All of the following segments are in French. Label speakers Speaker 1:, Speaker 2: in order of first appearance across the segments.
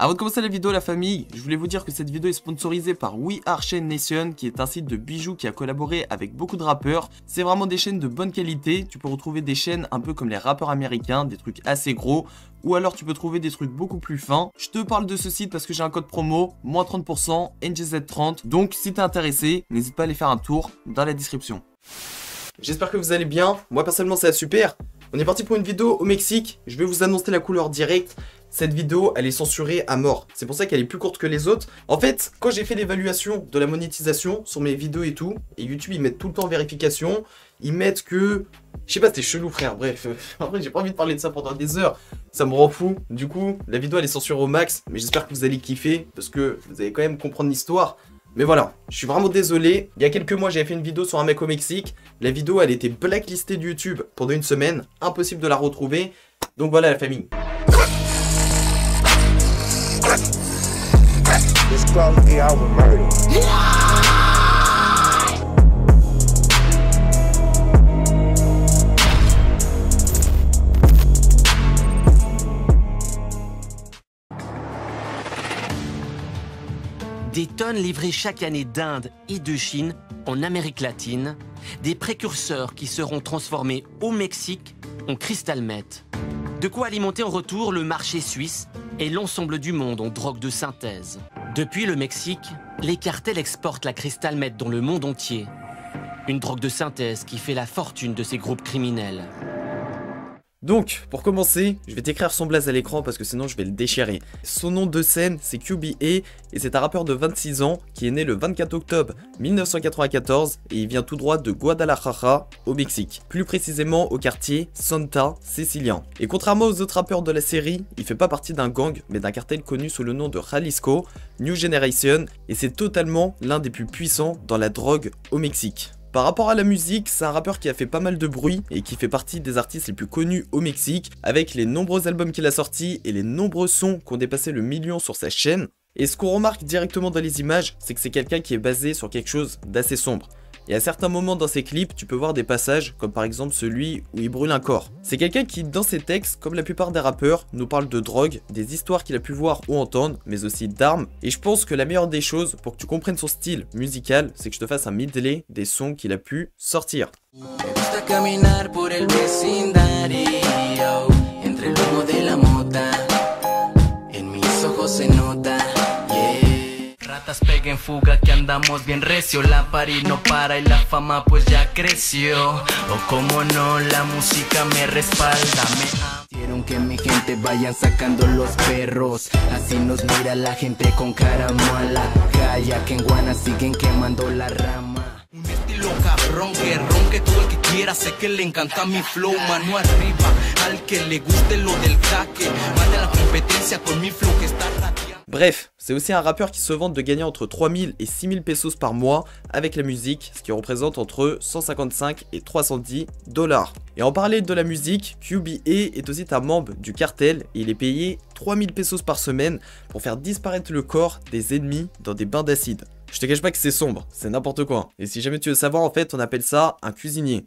Speaker 1: Avant de commencer la vidéo la famille, je voulais vous dire que cette vidéo est sponsorisée par We Are Chain Nation qui est un site de bijoux qui a collaboré avec beaucoup de rappeurs. C'est vraiment des chaînes de bonne qualité, tu peux retrouver des chaînes un peu comme les rappeurs américains, des trucs assez gros, ou alors tu peux trouver des trucs beaucoup plus fins. Je te parle de ce site parce que j'ai un code promo, moins 30%, NGZ30, donc si t'es intéressé, n'hésite pas à aller faire un tour dans la description. J'espère que vous allez bien, moi personnellement ça va super. On est parti pour une vidéo au Mexique, je vais vous annoncer la couleur directe. Cette vidéo, elle est censurée à mort. C'est pour ça qu'elle est plus courte que les autres. En fait, quand j'ai fait l'évaluation de la monétisation sur mes vidéos et tout, et YouTube, ils mettent tout le temps en vérification, ils mettent que... Je sais pas, c'était chelou, frère, bref. Après, j'ai pas envie de parler de ça pendant des heures. Ça me rend fou. Du coup, la vidéo, elle est censurée au max, mais j'espère que vous allez kiffer, parce que vous allez quand même comprendre l'histoire. Mais voilà, je suis vraiment désolé. Il y a quelques mois, j'avais fait une vidéo sur un mec au Mexique. La vidéo, elle était blacklistée de YouTube pendant une semaine. Impossible de la retrouver. Donc voilà, la famille.
Speaker 2: This 12-hour murder.
Speaker 3: Des tonnes livrées chaque année d'Inde et de Chine en Amérique latine, des précurseurs qui seront transformés au Mexique en crystal meth. De quoi alimenter en retour le marché suisse et l'ensemble du monde en drogue de synthèse. Depuis le Mexique, les cartels exportent la crystal meth dans le monde entier. Une drogue de synthèse qui fait la fortune de ces groupes criminels.
Speaker 1: Donc, pour commencer, je vais t'écrire son blaze à l'écran parce que sinon je vais le déchirer. Son nom de scène, c'est QBA et c'est un rappeur de 26 ans qui est né le 24 octobre 1994 et il vient tout droit de Guadalajara au Mexique. Plus précisément au quartier Santa Cecilia. Et contrairement aux autres rappeurs de la série, il fait pas partie d'un gang mais d'un cartel connu sous le nom de Jalisco, New Generation et c'est totalement l'un des plus puissants dans la drogue au Mexique. Par rapport à la musique, c'est un rappeur qui a fait pas mal de bruit et qui fait partie des artistes les plus connus au Mexique avec les nombreux albums qu'il a sortis et les nombreux sons qui ont dépassé le million sur sa chaîne. Et ce qu'on remarque directement dans les images, c'est que c'est quelqu'un qui est basé sur quelque chose d'assez sombre. Et à certains moments dans ses clips, tu peux voir des passages comme par exemple celui où il brûle un corps. C'est quelqu'un qui, dans ses textes, comme la plupart des rappeurs, nous parle de drogue, des histoires qu'il a pu voir ou entendre, mais aussi d'armes. Et je pense que la meilleure des choses pour que tu comprennes son style musical, c'est que je te fasse un medley des sons qu'il a pu sortir.
Speaker 4: Pega en fuga que andamos bien recio, la party no para y la fama pues ya creció. O como no, la música me respalda, Quiero que mi gente vayan sacando los perros, así nos mira la gente con cara mala. Calla que en Guana siguen quemando la rama. Un estilo cabrón que ronque todo el que quiera, sé que le encanta mi flow, mano arriba, al que le guste lo del jaque, mande a la competencia con mi flow que está radiante.
Speaker 1: Bref, c'est aussi un rappeur qui se vante de gagner entre 3000 et 6000 pesos par mois avec la musique, ce qui représente entre 155 et 310 $. Et en parlant de la musique, QBA est aussi un membre du cartel et il est payé 3000 pesos par semaine pour faire disparaître le corps des ennemis dans des bains d'acide. Je te cache pas que c'est sombre, c'est n'importe quoi. Et si jamais tu veux savoir, en fait, on appelle ça un cuisinier.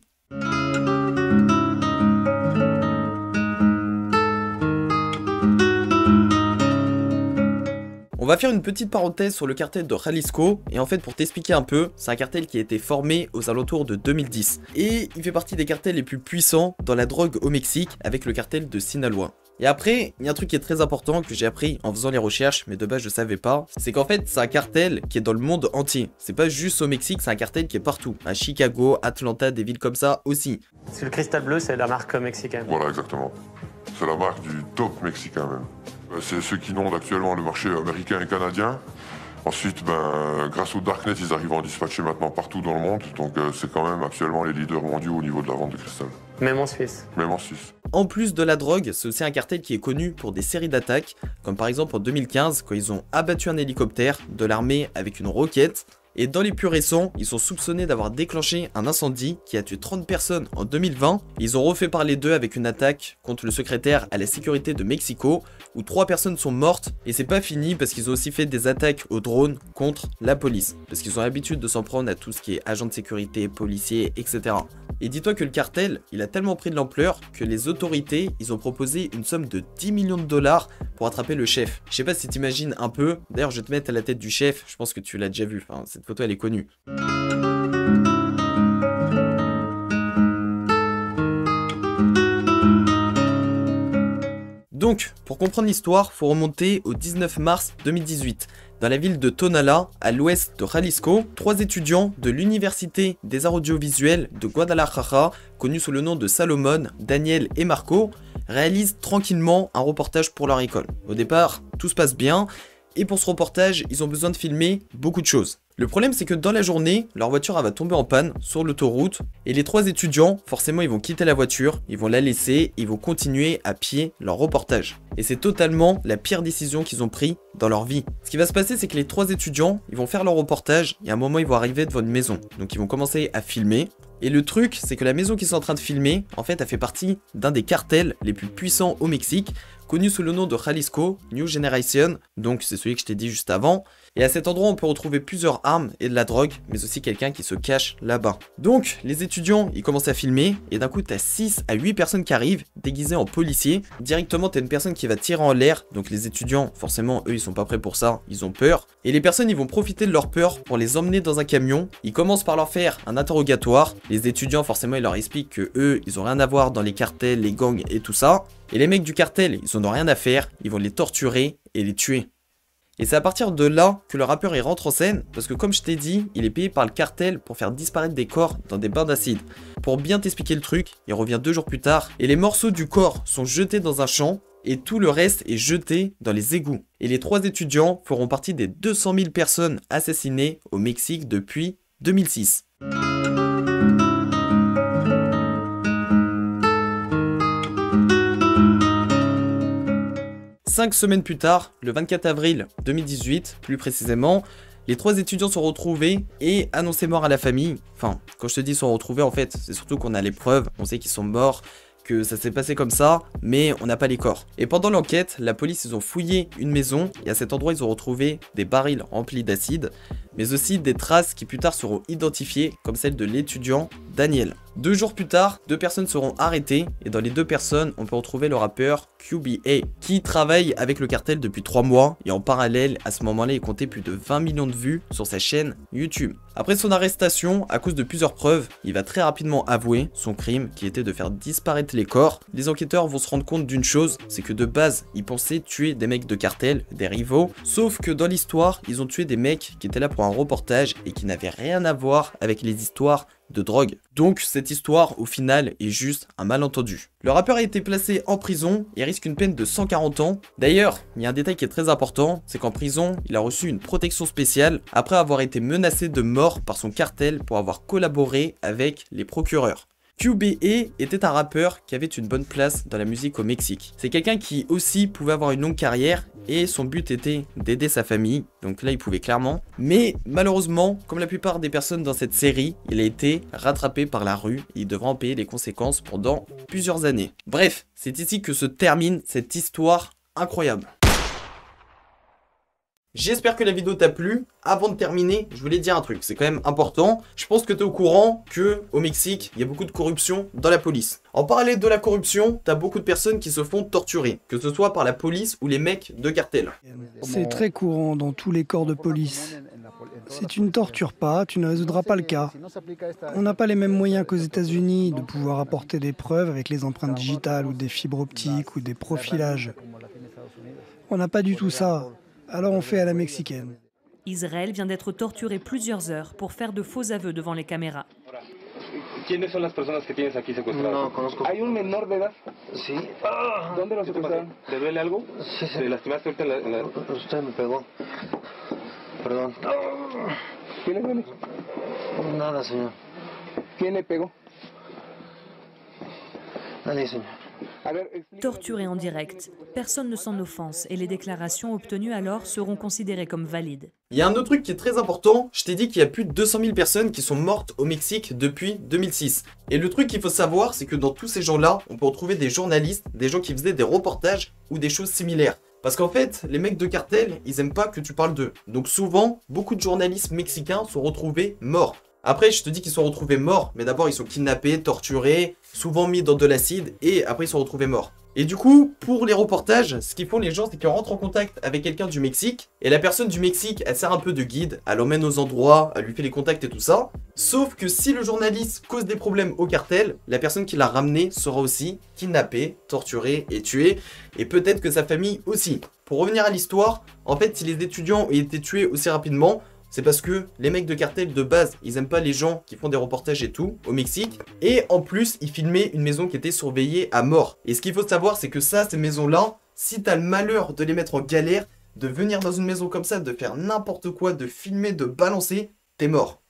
Speaker 1: On va faire une petite parenthèse sur le cartel de Jalisco, et en fait pour t'expliquer un peu, c'est un cartel qui a été formé aux alentours de 2010. Et il fait partie des cartels les plus puissants dans la drogue au Mexique, avec le cartel de Sinaloa. Et après, il y a un truc qui est très important que j'ai appris en faisant les recherches, mais de base je savais pas, c'est qu'en fait c'est un cartel qui est dans le monde entier. C'est pas juste au Mexique, c'est un cartel qui est partout. À Chicago, Atlanta, des villes comme ça aussi.
Speaker 5: Parce que le cristal bleu c'est la marque mexicaine.
Speaker 6: Voilà, exactement. C'est la marque du top mexicain même. C'est ceux qui inondent actuellement le marché américain et canadien. Ensuite, grâce au Darknet, ils arrivent à en dispatcher maintenant partout dans le monde. Donc c'est quand même actuellement les leaders mondiaux au niveau de la vente de cristal.
Speaker 5: Même en Suisse.
Speaker 6: Même en Suisse.
Speaker 1: En plus de la drogue, c'est aussi un cartel qui est connu pour des séries d'attaques, comme par exemple en 2015 quand ils ont abattu un hélicoptère de l'armée avec une roquette. Et dans les plus récents, ils sont soupçonnés d'avoir déclenché un incendie qui a tué 30 personnes en 2020. Ils ont refait parler d'eux avec une attaque contre le secrétaire à la sécurité de Mexico, où 3 personnes sont mortes. Et c'est pas fini parce qu'ils ont aussi fait des attaques aux drones contre la police. Parce qu'ils ont l'habitude de s'en prendre à tout ce qui est agent de sécurité, policiers, etc. Et dis-toi que le cartel, il a tellement pris de l'ampleur que les autorités, ils ont proposé une somme de 10 millions de dollars pour attraper le chef. Je sais pas si t'imagines un peu, d'ailleurs je vais te mettre à la tête du chef, je pense que tu l'as déjà vu, enfin cette photo elle est connue. Donc, pour comprendre l'histoire, faut remonter au 19 mars 2018. Dans la ville de Tonala, à l'ouest de Jalisco, 3 étudiants de l'Université des Arts Audiovisuels de Guadalajara, connus sous le nom de Salomon, Daniel et Marco, réalisent tranquillement un reportage pour leur école. Au départ, tout se passe bien, et pour ce reportage, ils ont besoin de filmer beaucoup de choses. Le problème, c'est que dans la journée, leur voiture va tomber en panne sur l'autoroute, et les 3 étudiants, forcément, ils vont quitter la voiture, ils vont la laisser, ils vont continuer à pied leur reportage. Et c'est totalement la pire décision qu'ils ont prise dans leur vie. Ce qui va se passer, c'est que les 3 étudiants, ils vont faire leur reportage, et à un moment, ils vont arriver devant une maison. Donc ils vont commencer à filmer. Et le truc, c'est que la maison qu'ils sont en train de filmer, en fait, elle fait partie d'un des cartels les plus puissants au Mexique, connu sous le nom de Jalisco New Generation, donc c'est celui que je t'ai dit juste avant. Et à cet endroit, on peut retrouver plusieurs armes et de la drogue, mais aussi quelqu'un qui se cache là-bas. Donc, les étudiants, ils commencent à filmer, et d'un coup, t'as 6 à 8 personnes qui arrivent, déguisées en policiers. Directement, t'as une personne qui va tirer en l'air, donc les étudiants, forcément, eux, ils sont pas prêts pour ça, ils ont peur. Et les personnes, ils vont profiter de leur peur pour les emmener dans un camion. Ils commencent par leur faire un interrogatoire. Les étudiants, forcément, ils leur expliquent que eux, ils ont rien à voir dans les cartels, les gangs et tout ça. Et les mecs du cartel, ils en ont rien à faire, ils vont les torturer et les tuer. Et c'est à partir de là que le rappeur il rentre en scène, parce que comme je t'ai dit, il est payé par le cartel pour faire disparaître des corps dans des bains d'acide. Pour bien t'expliquer le truc, il revient 2 jours plus tard, et les morceaux du corps sont jetés dans un champ, et tout le reste est jeté dans les égouts. Et les 3 étudiants feront partie des 200 000 personnes assassinées au Mexique depuis 2006. 5 semaines plus tard, le 24 avril 2018, plus précisément, les 3 étudiants sont retrouvés et annoncés morts à la famille. Enfin, quand je te dis sont retrouvés, en fait, c'est surtout qu'on a les preuves, on sait qu'ils sont morts, que ça s'est passé comme ça, mais on n'a pas les corps. Et pendant l'enquête, la police, ils ont fouillé une maison, et à cet endroit, ils ont retrouvé des barils remplis d'acide, mais aussi des traces qui plus tard seront identifiées comme celles de l'étudiant Daniel. 2 jours plus tard, 2 personnes seront arrêtées, et dans les 2 personnes, on peut retrouver le rappeur QBA, qui travaille avec le cartel depuis 3 mois, et en parallèle, à ce moment-là, il comptait plus de 20 millions de vues sur sa chaîne YouTube. Après son arrestation, à cause de plusieurs preuves, il va très rapidement avouer son crime, qui était de faire disparaître les corps. Les enquêteurs vont se rendre compte d'une chose, c'est que de base, ils pensaient tuer des mecs de cartel, des rivaux, sauf que dans l'histoire, ils ont tué des mecs qui étaient là pour un reportage et qui n'avaient rien à voir avec les histoires de drogue. Donc cette histoire au final est juste un malentendu. Le rappeur a été placé en prison et risque une peine de 140 ans. D'ailleurs, il y a un détail qui est très important, c'est qu'en prison, il a reçu une protection spéciale après avoir été menacé de mort par son cartel pour avoir collaboré avec les procureurs. QBA était un rappeur qui avait une bonne place dans la musique au Mexique. C'est quelqu'un qui aussi pouvait avoir une longue carrière et son but était d'aider sa famille, donc là il pouvait clairement. Mais malheureusement, comme la plupart des personnes dans cette série, il a été rattrapé par la rue et il devra en payer les conséquences pendant plusieurs années. Bref, c'est ici que se termine cette histoire incroyable. J'espère que la vidéo t'a plu. Avant de terminer, je voulais dire un truc, c'est quand même important. Je pense que tu es au courant que au Mexique, il y a beaucoup de corruption dans la police. En parallèle de la corruption, t'as beaucoup de personnes qui se font torturer, que ce soit par la police ou les mecs de cartel.
Speaker 7: C'est très courant dans tous les corps de police. Si tu ne tortures pas, tu ne résoudras pas le cas. On n'a pas les mêmes moyens qu'aux États-Unis de pouvoir apporter des preuves avec les empreintes digitales ou des fibres optiques ou des profilages. On n'a pas du tout ça. Alors on fait à la mexicaine.
Speaker 8: Israël vient d'être torturé plusieurs heures pour faire de faux aveux devant les caméras.
Speaker 9: ¿Quiénes son las personas que tienes aquí secuestradas? No conozco. ¿Hay un menor de edad? Sí. ¿Dónde lo secuestraron? ¿Te duele algo? Sí, sí. ¿Te lastimaste ahorita en la...? Usted me pegó. Perdón. ¿Qué le duele? Nada, señor. ¿Quién le pegó? Nadie, señor.
Speaker 8: Torturé en direct, personne ne s'en offense et les déclarations obtenues alors seront considérées comme valides.
Speaker 1: Il y a un autre truc qui est très important, je t'ai dit qu'il y a plus de 200 000 personnes qui sont mortes au Mexique depuis 2006. Et le truc qu'il faut savoir, c'est que dans tous ces gens-là, on peut retrouver des journalistes, des gens qui faisaient des reportages ou des choses similaires. Parce qu'en fait, les mecs de cartel, ils aiment pas que tu parles d'eux. Donc souvent, beaucoup de journalistes mexicains sont retrouvés morts. Après, je te dis qu'ils sont retrouvés morts, mais d'abord ils sont kidnappés, torturés, souvent mis dans de l'acide, et après ils sont retrouvés morts. Et du coup, pour les reportages, ce qu'ils font les gens, c'est qu'ils rentrent en contact avec quelqu'un du Mexique, et la personne du Mexique, elle sert un peu de guide, elle l'emmène aux endroits, elle lui fait les contacts et tout ça. Sauf que si le journaliste cause des problèmes au cartel, la personne qui l'a ramené sera aussi kidnappée, torturée et tuée, et peut-être que sa famille aussi. Pour revenir à l'histoire, en fait, si les étudiants ont été tués aussi rapidement, c'est parce que les mecs de cartel de base, ils aiment pas les gens qui font des reportages et tout au Mexique. Et en plus, ils filmaient une maison qui était surveillée à mort. Et ce qu'il faut savoir, c'est que ça, ces maisons-là, si t'as le malheur de les mettre en galère, de venir dans une maison comme ça, de faire n'importe quoi, de filmer, de balancer, t'es mort.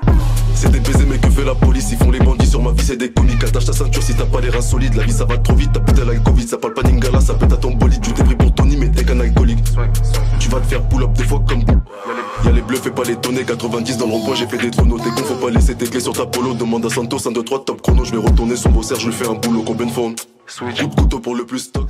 Speaker 10: C'est des baisers mais que fait la police, ils font les bandits sur ma vie, c'est des comiques. Attache ta ceinture si t'as pas les reins solides, la vie ça va trop vite, t'as pété la Covid, ça parle pas d'Ingala, ça pète à ton bolide. Tu t'es pris pour Tony mais t'es qu'un alcoolique. Tu vas te faire pull up des fois comme boule. Y'a les bleus, fais pas les tonner, 90 dans le rond-point, j'ai fait des tronos. T'es con, faut pas laisser tes clés sur ta polo. Demande à Santos, 1, 2, 3, top chrono, je vais retourner son beau serre, je lui fais un boulot, combien de fois on... Coup de couteau pour le plus stock.